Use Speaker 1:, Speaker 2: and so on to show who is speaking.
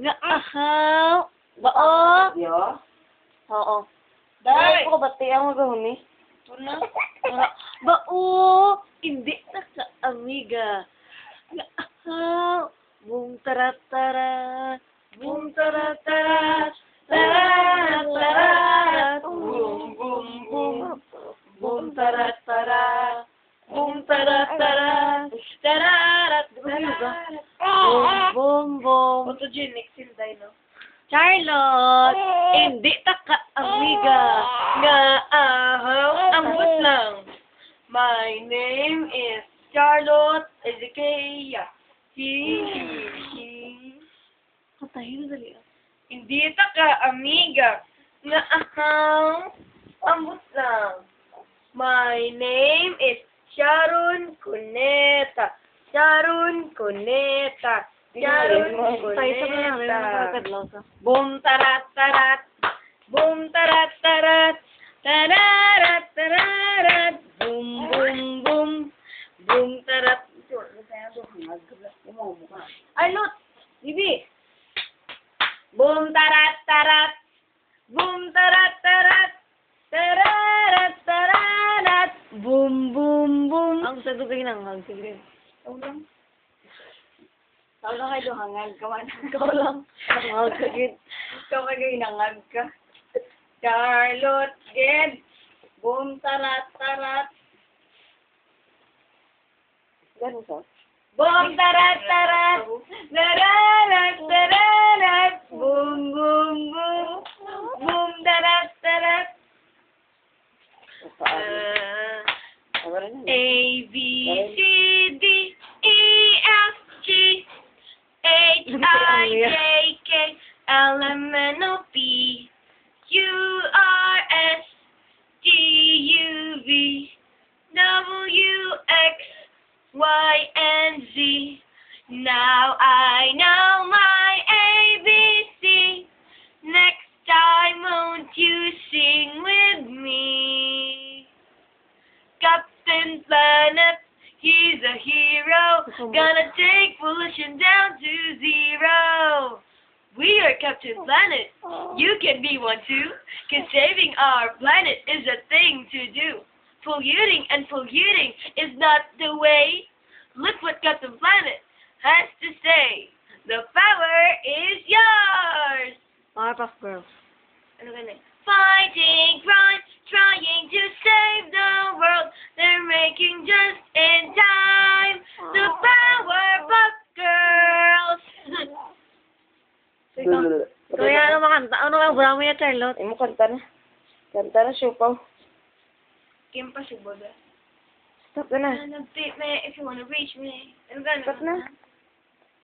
Speaker 1: Nga ahaw. Bao.
Speaker 2: Yo?
Speaker 1: Oo.
Speaker 2: Day!
Speaker 1: Ako ba tiyang magahuni?
Speaker 2: Tuna?
Speaker 1: Bao. Hindi na ka amiga. Nga ahaw. Boom taratara. Boom taratara. Tarat tarat. Boom boom boom. Boom taratara. Boom taratara. Tararat. Tararat. Boom boom boom.
Speaker 2: Photogenic silday, no?
Speaker 1: Charlotte, hindi ta ka amiga. Nga ahaw, ambot lang.
Speaker 2: My name is Charlotte Ezekiel. He.
Speaker 1: Patayin na dali.
Speaker 2: Hindi ta ka amiga. Nga ahaw, ambot lang. My name is Sharon Cuneta. Sharon Cuneta. Sharon
Speaker 1: Tayo sa kanya, may mga
Speaker 2: Cuneta.
Speaker 1: kadlaw sa.
Speaker 2: Boom tarat tarat. Boom tarat tarat. Tararat tararat. Boom boom boom. Boom tarat. Ay, Lut! Bibi! Boom tarat tarat. Boom tarat tarat. Tararat tararat. Boom boom boom.
Speaker 1: Ang sa dugay nang hang, sige.
Speaker 2: Ikaw lang.
Speaker 1: Ikaw lang kayo hangag ka man. Ikaw lang. Ang kagid.
Speaker 2: Ikaw kagay nangag ka. Charlotte Ged. Boom tarat tarat.
Speaker 1: Ganun sa?
Speaker 2: Boom tarat tarat. Tararat tararat. Boom boom boom. Boom tarat tarat. A B C D E F G H I J K L M N O P Q R S T U V W X Y and Z. Now I know my ABC. Next time won't you sing with me? Captain Planet, he's a hero. Gonna take pollution down to zero. We are Captain Planet. You can be one too. 'Cause saving our planet is a thing to do. Polluting and polluting is not the way. Look what Captain Planet has to say. The power is yours.
Speaker 1: Powerpuff Girls.
Speaker 2: Ano ganun? Fighting crime, trying to save the world. They're making just in time. The Powerpuff Girls.
Speaker 1: Kaya ano makanta? Ano ang bramo niya, Charlotte?
Speaker 2: Ay mo kanta na. Kanta na, Siupaw. Kim pa si Boda.
Speaker 1: Stop ka na.
Speaker 2: Beat me if you wanna reach me. Ano ganun?
Speaker 1: Stop na.